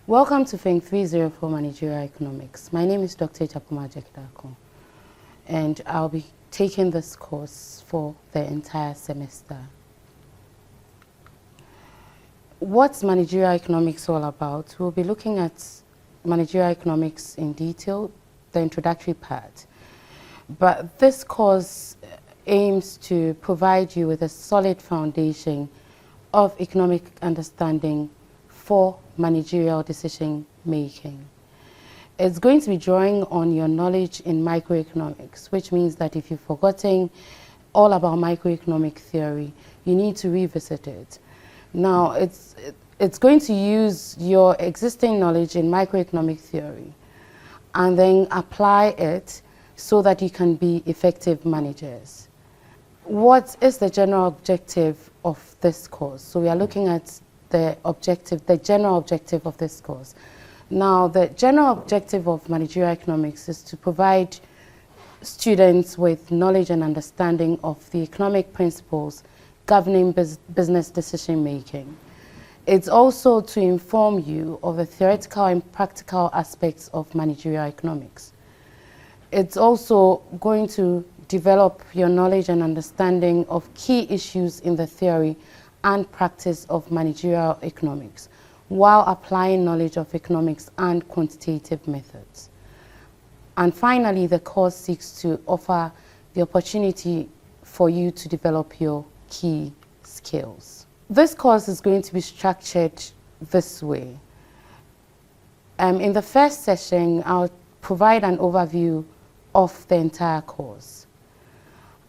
Welcome to Think 304 Managerial Economics. My name is Dr. Chapuma Jekidako, and I'll be taking this course for the entire semester. What's managerial economics all about? We'll be looking at managerial economics in detail, the introductory part. But this course aims to provide you with a solid foundation of economic understanding for managerial decision making. It's going to be drawing on your knowledge in microeconomics, which means that if you've forgotten all about microeconomic theory, you need to revisit it. Now, it's going to use your existing knowledge in microeconomic theory and then apply it so that you can be effective managers. What is the general objective of this course? So we are looking at the general objective of this course. Now, the general objective of managerial economics is to provide students with knowledge and understanding of the economic principles governing business decision making. It's also to inform you of the theoretical and practical aspects of managerial economics. It's also going to develop your knowledge and understanding of key issues in the theory and practice of managerial economics, while applying knowledge of economics and quantitative methods. And finally, the course seeks to offer the opportunity for you to develop your key skills. This course is going to be structured this way. In the first session, I'll provide an overview of the entire course.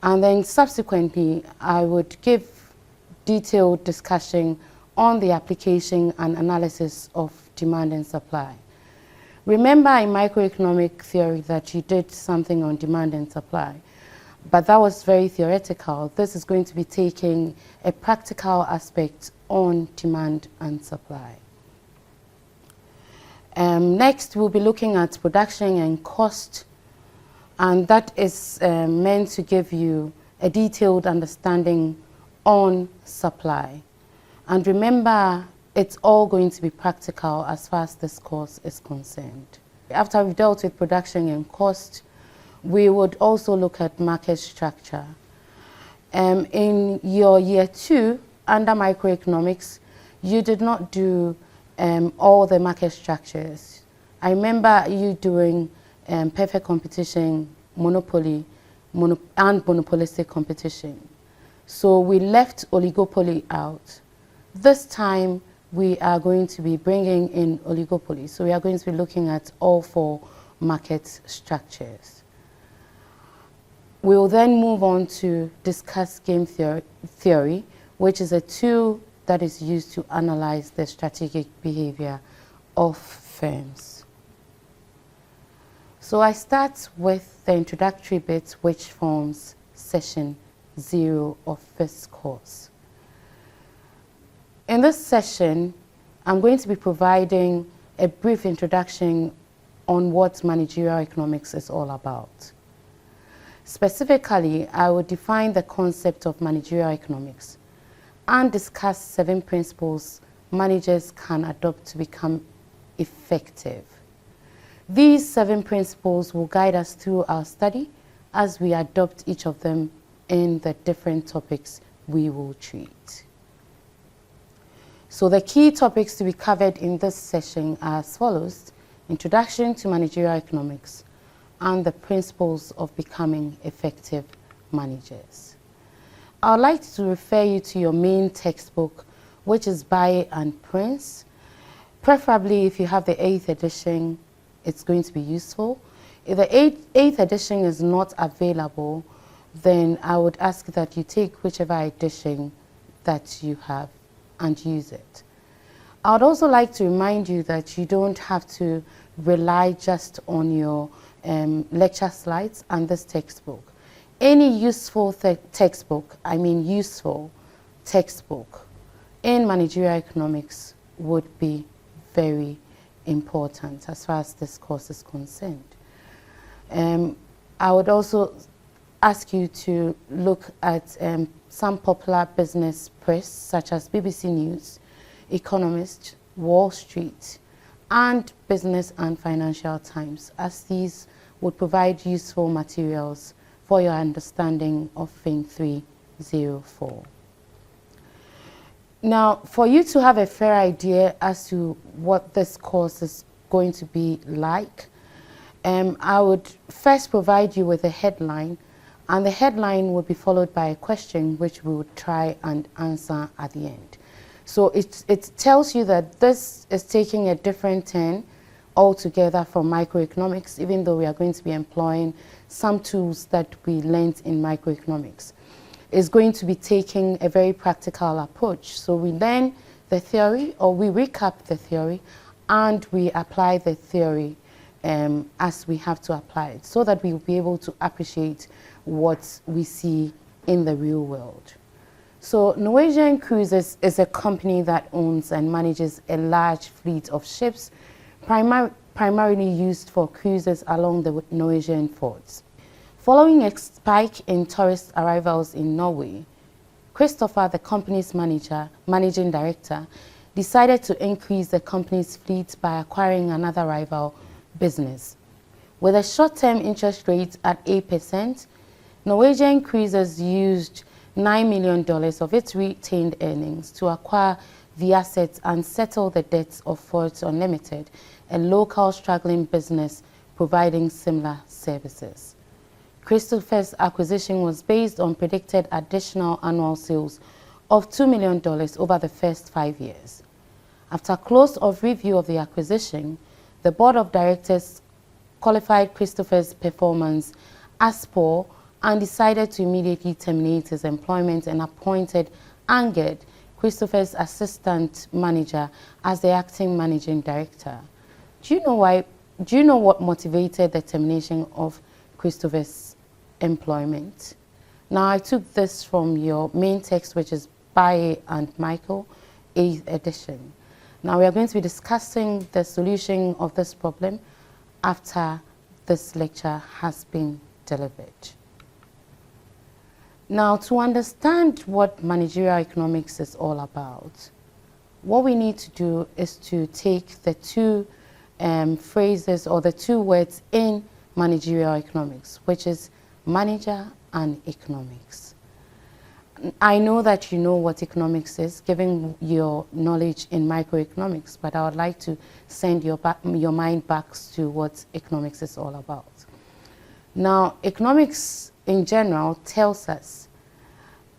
And then subsequently, I would give detailed discussion on the application and analysis of demand and supply. Remember in microeconomic theory that you did something on demand and supply, but that was very theoretical. This is going to be taking a practical aspect on demand and supply. Next, we'll be looking at production and cost, and that is meant to give you a detailed understanding on supply. And remember, it's all going to be practical as far as this course is concerned. After we've dealt with production and cost, we would also look at market structure. In your year 2, under microeconomics, you did not do all the market structures. I remember you doing perfect competition, monopoly, and monopolistic competition. So we left oligopoly out. This time we are going to be bringing in oligopoly. So we are going to be looking at all 4 market structures. We will then move on to discuss game theory, which is a tool that is used to analyze the strategic behavior of firms. So I start with the introductory bit, which forms session 0 of this course. In this session, I'm going to be providing a brief introduction on what managerial economics is all about. Specifically, I will define the concept of managerial economics and discuss 7 principles managers can adopt to become effective. These 7 principles will guide us through our study as we adopt each of them in the different topics we will treat. So the key topics to be covered in this session are as follows: Introduction to Managerial Economics and the principles of becoming effective managers. I would like to refer you to your main textbook, which is by and Prince. Preferably if you have the 8th edition, it's going to be useful. If the 8th edition is not available, then I would ask that you take whichever edition that you have and use it. I would also like to remind you that you don't have to rely just on your lecture slides and this textbook. Any useful textbook, I mean useful textbook in managerial economics would be very important as far as this course is concerned. I would also ask you to look at some popular business press such as BBC News, Economist, Wall Street, and Business and Financial Times, as these would provide useful materials for your understanding of Thing 304. Now, for you to have a fair idea as to what this course is going to be like, I would first provide you with a headline, and the headline would be followed by a question which we would try and answer at the end. So it tells you that this is taking a different turn altogether from microeconomics, even though we are going to be employing some tools that we learned in microeconomics. It's going to be taking a very practical approach. So we learn the theory, or we recap the theory, and we apply the theory as we have to apply it, so that we will be able to appreciate what we see in the real world. So Norwegian Cruises is a company that owns and manages a large fleet of ships, primarily used for cruises along the Norwegian ports. Following a spike in tourist arrivals in Norway, Christopher, the company's managing director, decided to increase the company's fleet by acquiring another rival business. With a short-term interest rate at 8%, Norwegian Cruises used $9 million of its retained earnings to acquire the assets and settle the debts of Forts Unlimited, a local struggling business providing similar services. Christopher's acquisition was based on predicted additional annual sales of $2 million over the first 5 years. After close-of review of the acquisition, the board of directors qualified Christopher's performance as poor and decided to immediately terminate his employment and appointed Anged, Christopher's assistant manager, as the acting managing director. Do you know what motivated the termination of Christopher's employment? Now, I took this from your main text, which is Baye and Michael, 8th edition. Now, we are going to be discussing the solution of this problem after this lecture has been delivered. Now, to understand what managerial economics is all about, what we need to do is to take the two phrases or the two words in managerial economics, which is manager and economics. I know that you know what economics is, given your knowledge in microeconomics, but I would like to send your mind back to what economics is all about. Now, economics in general tells us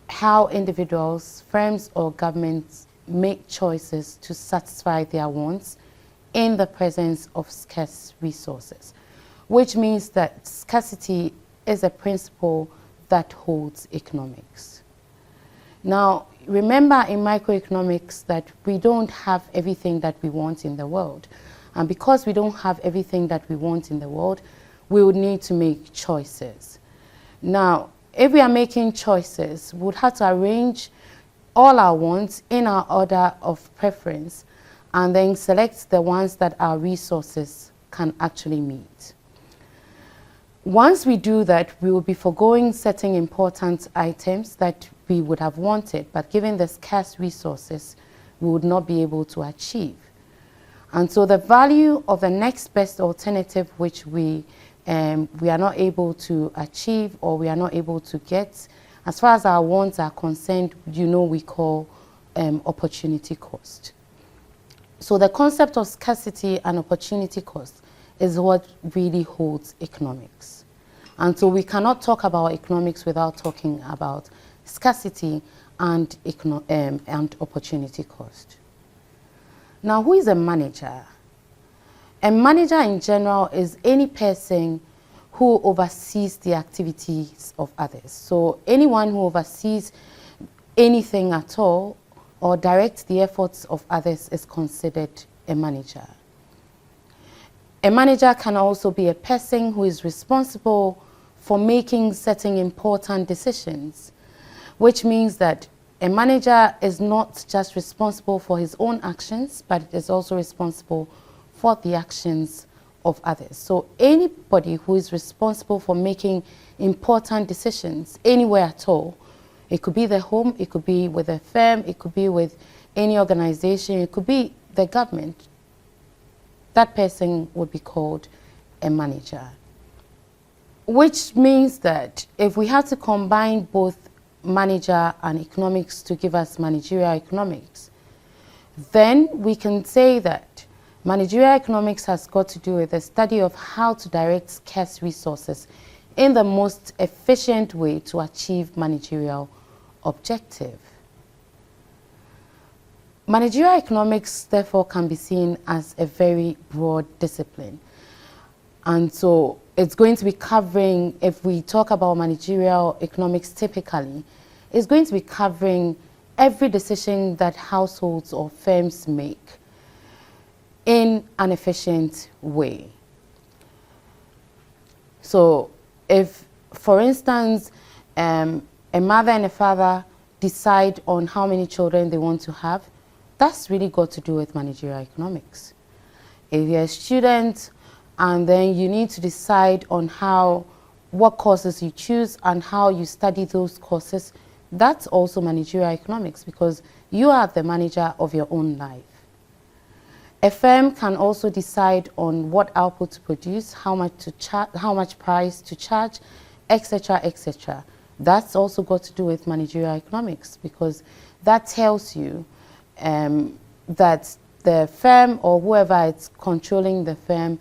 how individuals, firms, or governments make choices to satisfy their wants in the presence of scarce resources, which means that scarcity is a principle that holds economics. Now, remember in microeconomics that we don't have everything that we want in the world. And because we don't have everything that we want in the world, we would need to make choices. Now, if we are making choices, we would have to arrange all our wants in our order of preference and then select the ones that our resources can actually meet. Once we do that, we will be foregoing certain important items that we would have wanted, but given the scarce resources, we would not be able to achieve. And so the value of the next best alternative, which we are not able to achieve or we are not able to get, as far as our wants are concerned, we call opportunity cost. So the concept of scarcity and opportunity cost is what really holds economics. And so we cannot talk about economics without talking about scarcity and opportunity cost. Now, who is a manager? A manager in general is any person who oversees the activities of others. So anyone who oversees anything at all or directs the efforts of others is considered a manager. A manager can also be a person who is responsible for making certain important decisions, which means that a manager is not just responsible for his own actions, but is also responsible for the actions of others. So anybody who is responsible for making important decisions anywhere at all, it could be the home, it could be with a firm, it could be with any organization, it could be the government. that person would be called a manager. Which means that if we had to combine both manager and economics to give us managerial economics, then we can say that managerial economics has got to do with the study of how to direct scarce resources in the most efficient way to achieve managerial objective. Managerial economics, therefore, can be seen as a very broad discipline. And so it's going to be covering, if we talk about managerial economics typically, it's going to be covering every decision that households or firms make in an efficient way. So if, for instance, a mother and a father decide on how many children they want to have, that's really got to do with managerial economics. If you're a student and then you need to decide on what courses you choose and how you study those courses, that's also managerial economics because you are the manager of your own life. A firm can also decide on what output to produce, how much price to charge, etc., etc. That's also got to do with managerial economics because that tells you that the firm or whoever is controlling the firm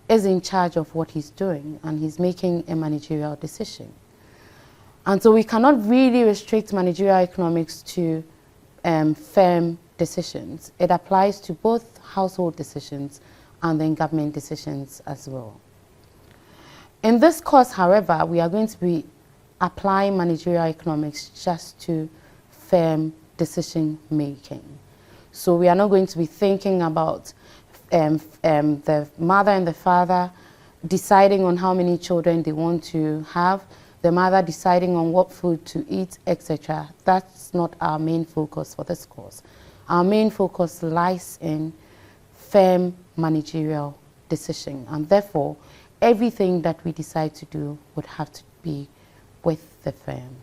is in charge of what he's doing and he's making a managerial decision. And so we cannot really restrict managerial economics to firm decisions. It applies to both household decisions and then government decisions as well. In this course, however, we are going to be applying managerial economics just to firm decision making. So we are not going to be thinking about the mother and the father deciding on how many children they want to have, the mother deciding on what food to eat, etc. That's not our main focus for this course. Our main focus lies in firm managerial decision, and therefore everything that we decide to do would have to be with the firm.